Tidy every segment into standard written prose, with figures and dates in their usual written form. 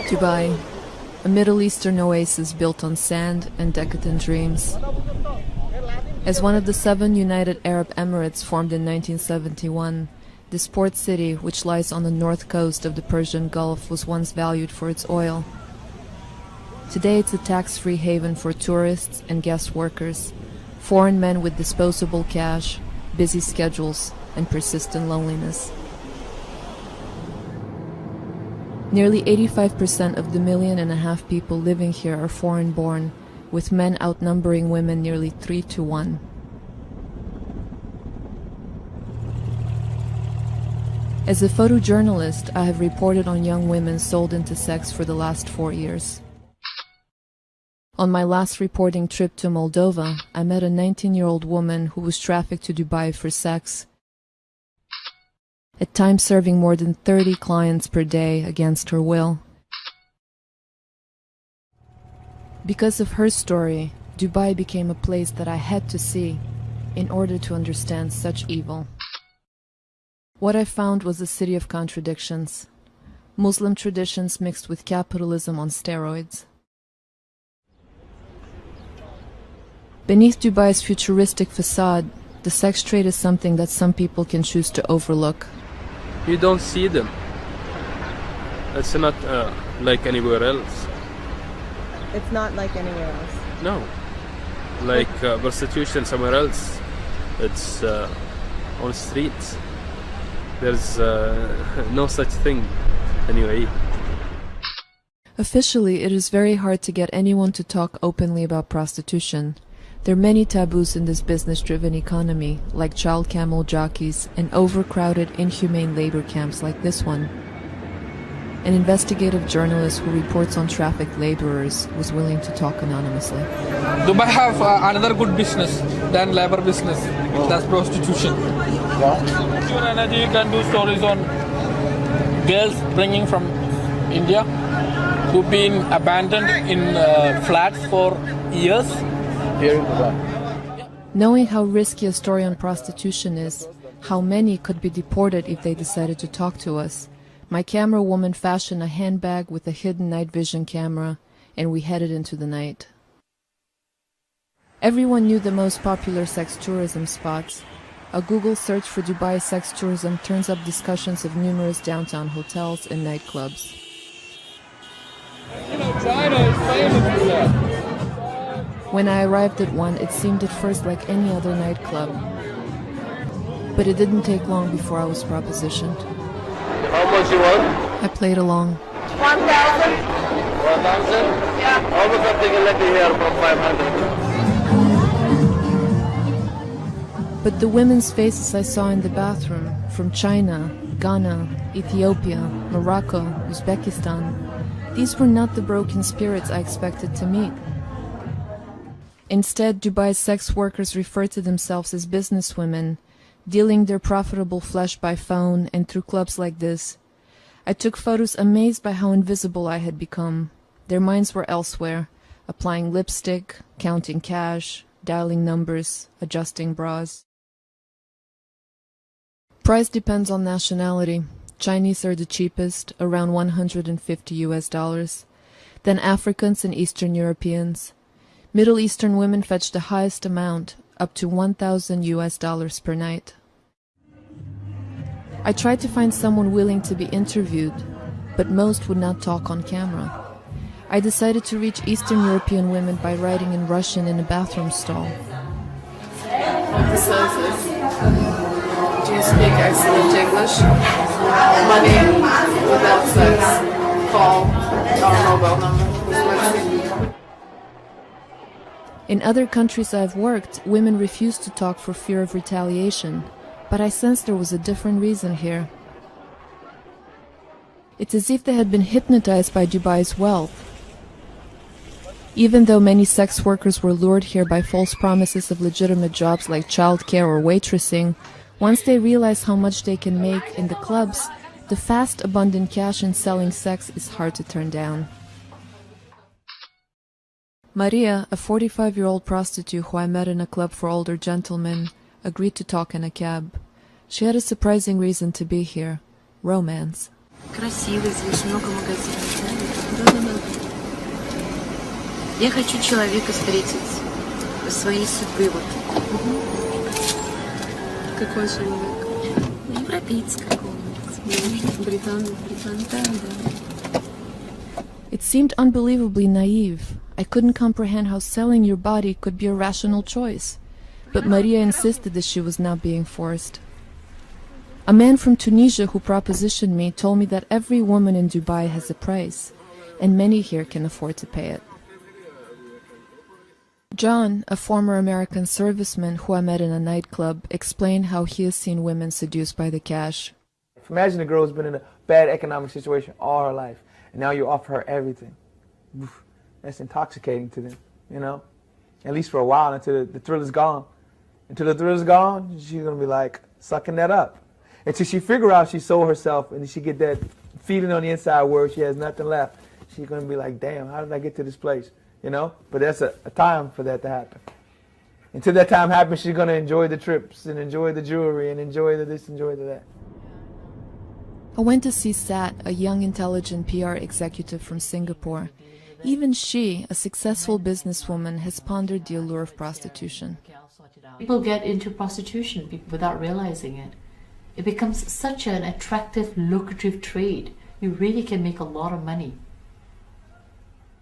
Dubai, a Middle Eastern oasis built on sand and decadent dreams. As one of the 7 United Arab Emirates formed in 1971, this port city, which lies on the north coast of the Persian Gulf, was once valued for its oil. Today it's a tax-free haven for tourists and guest workers, foreign men with disposable cash, busy schedules, and persistent loneliness. Nearly 85% of the 1.5 million people living here are foreign-born, with men outnumbering women nearly 3 to 1. As a photojournalist, I have reported on young women sold into sex for the last 4 years. On my last reporting trip to Moldova, I met a 19-year-old woman who was trafficked to Dubai for sex, at times serving more than 30 clients per day against her will. Because of her story, Dubai became a place that I had to see in order to understand such evil. What I found was a city of contradictions, Muslim traditions mixed with capitalism on steroids. Beneath Dubai's futuristic facade, the sex trade is something that some people can choose to overlook. You don't see them. It's not like anywhere else. It's not like anywhere else? No. Like prostitution somewhere else. It's on streets. There's no such thing anyway. Officially, it is very hard to get anyone to talk openly about prostitution. There are many taboos in this business-driven economy, like child camel jockeys and overcrowded, inhumane labor camps like this one. An investigative journalist who reports on trafficked laborers was willing to talk anonymously. Dubai have another good business than labor business. That's prostitution. Pure Energy can do stories on girls bringing from India who've been abandoned in flats for years. Knowing how risky a story on prostitution is, how many could be deported if they decided to talk to us, my camera woman fashioned a handbag with a hidden night vision camera, and we headed into the night. Everyone knew the most popular sex tourism spots. A Google search for Dubai sex tourism turns up discussions of numerous downtown hotels and nightclubs. You know, China is famous for that. When I arrived at one, it seemed at first like any other nightclub. But it didn't take long before I was propositioned. How much you want? I played along. 1,000? 1,000? Yeah. How much I'm taking lucky here from 500? But the women's faces I saw in the bathroom, from China, Ghana, Ethiopia, Morocco, Uzbekistan, these were not the broken spirits I expected to meet. Instead, Dubai's sex workers refer to themselves as businesswomen, dealing their profitable flesh by phone and through clubs like this. I took photos amazed by how invisible I had become. Their minds were elsewhere, applying lipstick, counting cash, dialing numbers, adjusting bras. Price depends on nationality. Chinese are the cheapest, around $150. Then Africans and Eastern Europeans. Middle Eastern women fetch the highest amount, up to $1,000 per night. I tried to find someone willing to be interviewed, but most would not talk on camera. I decided to reach Eastern European women by writing in Russian in a bathroom stall. What this says is, do you speak excellent English? Money without sex. Call our mobile number. In other countries I've worked, women refused to talk for fear of retaliation, but I sensed there was a different reason here. It's as if they had been hypnotized by Dubai's wealth. Even though many sex workers were lured here by false promises of legitimate jobs like childcare or waitressing, once they realize how much they can make in the clubs, the fast, abundant cash in selling sex is hard to turn down. Maria, a 45-year-old prostitute who I met in a club for older gentlemen, agreed to talk in a cab. She had a surprising reason to be here: romance. Красиво, здесь много магазинов. Да-да-да. Я хочу человека встретить своей судьбы. Вот. Какой человек? Европеец какого-нибудь. Британец. Да, да. It seemed unbelievably naive. I couldn't comprehend how selling your body could be a rational choice. But Maria insisted that she was not being forced. A man from Tunisia who propositioned me told me that every woman in Dubai has a price, and many here can afford to pay it. John, a former American serviceman who I met in a nightclub, explained how he has seen women seduced by the cash. Imagine a girl who's been in a bad economic situation all her life, and now you offer her everything. Oof, that's intoxicating to them, you know? At least for a while, until the thrill is gone. Until the thrill is gone, she's going to be like sucking that up. Until she figure out she sold herself and she get that feeling on the inside where she has nothing left. She's going to be like, damn, how did I get to this place? You know? But that's a time for that to happen. Until that time happens, she's going to enjoy the trips and enjoy the jewelry and enjoy the this, enjoy the that. I went to see Sat, a young, intelligent PR executive from Singapore. Even she, a successful businesswoman, has pondered the allure of prostitution. People get into prostitution without realizing it. It becomes such an attractive, lucrative trade. You really can make a lot of money.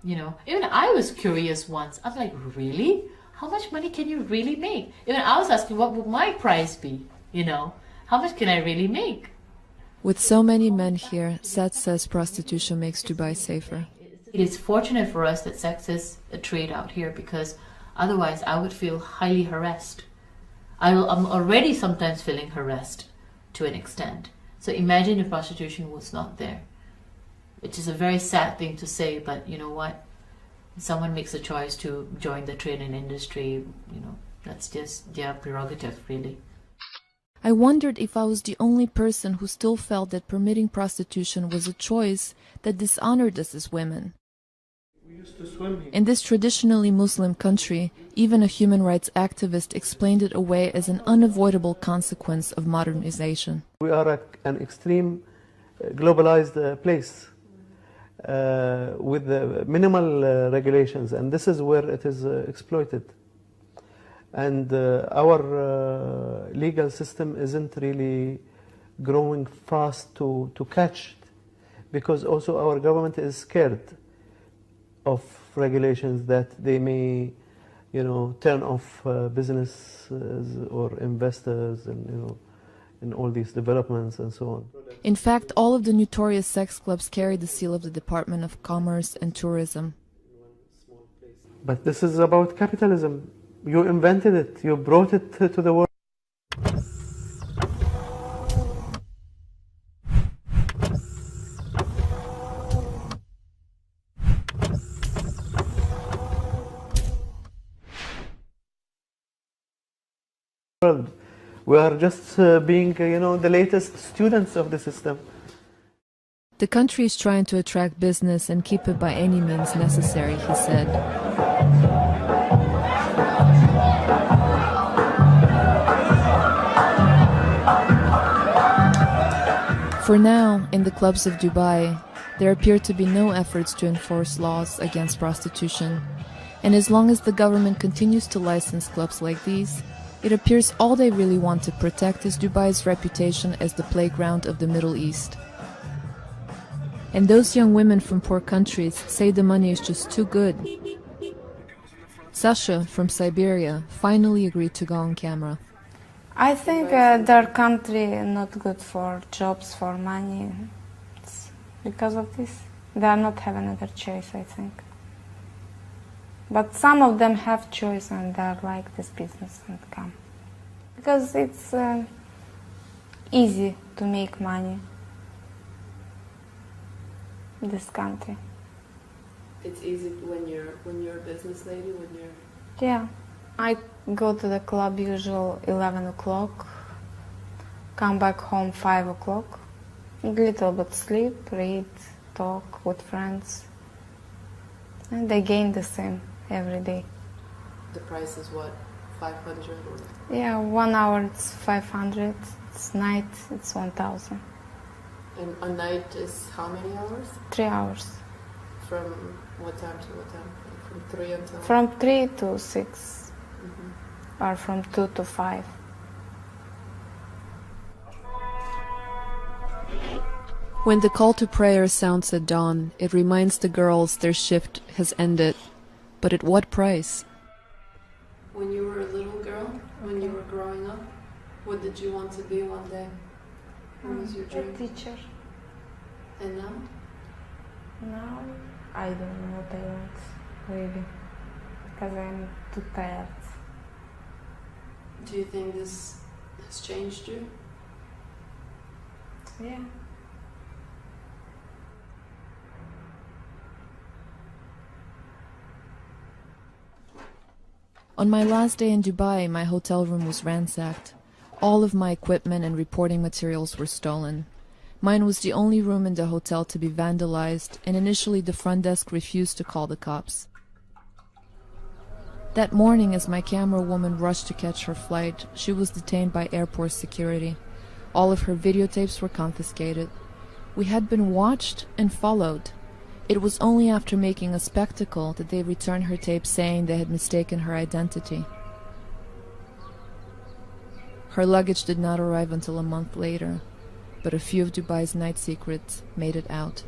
You know, even I was curious once. I'm like, really? How much money can you really make? Even I was asking, what would my price be? You know, how much can I really make? With so many men here, Sat says prostitution makes Dubai safer. It is fortunate for us that sex is a trade out here, because otherwise I would feel highly harassed. I'm already sometimes feeling harassed to an extent. So imagine if prostitution was not there. Which is a very sad thing to say, but you know what? Someone makes a choice to join the trade and industry, you know, that's just their prerogative, really. I wondered if I was the only person who still felt that permitting prostitution was a choice that dishonored us as women. In this traditionally Muslim country, even a human rights activist explained it away as an unavoidable consequence of modernization. We are an extreme globalized place with minimal regulations, and this is where it is exploited. And our legal system isn't really growing fast to catch it, because also our government is scared of regulations that they may, you know, turn off businesses or investors and, you know, in all these developments and so on. In fact, all of the notorious sex clubs carry the seal of the Department of Commerce and Tourism. But this is about capitalism. You invented it. You brought it to the world. We are just being, you know, the latest students of the system. The country is trying to attract business and keep it by any means necessary, he said. For now, in the clubs of Dubai, there appear to be no efforts to enforce laws against prostitution. And as long as the government continues to license clubs like these, it appears all they really want to protect is Dubai's reputation as the playground of the Middle East. And those young women from poor countries say the money is just too good. Sasha, from Siberia, finally agreed to go on camera. I think their country not good for jobs, for money. It's because of this. They are not having another choice, I think. But some of them have choice and they like this business and come. Because it's easy to make money in this country. It's easy when you're a business lady, when you're... Yeah. I go to the club usual 11 o'clock, come back home 5 o'clock, a little bit sleep, read, talk with friends, and again the same every day. The price is what, 500? Yeah, 1 hour it's 500, it's night it's 1,000. And a night is how many hours? 3 hours. From what time to what time? From 3 until? From 3 to 6, or from 2 to 5. When the call to prayer sounds at dawn, it reminds the girls their shift has ended. But at what price? When you were a little girl, when you were growing up, what did you want to be one day? What was your dream? A teacher. And now? Now, I don't know what I want, really, because I'm too tired. Do you think this has changed you? Yeah. On my last day in Dubai, my hotel room was ransacked. All of my equipment and reporting materials were stolen. Mine was the only room in the hotel to be vandalized, and initially the front desk refused to call the cops. That morning, as my camera woman rushed to catch her flight, she was detained by airport security. All of her videotapes were confiscated. We had been watched and followed. It was only after making a spectacle that they returned her tape saying they had mistaken her identity. Her luggage did not arrive until a month later, but a few of Dubai's night secrets made it out.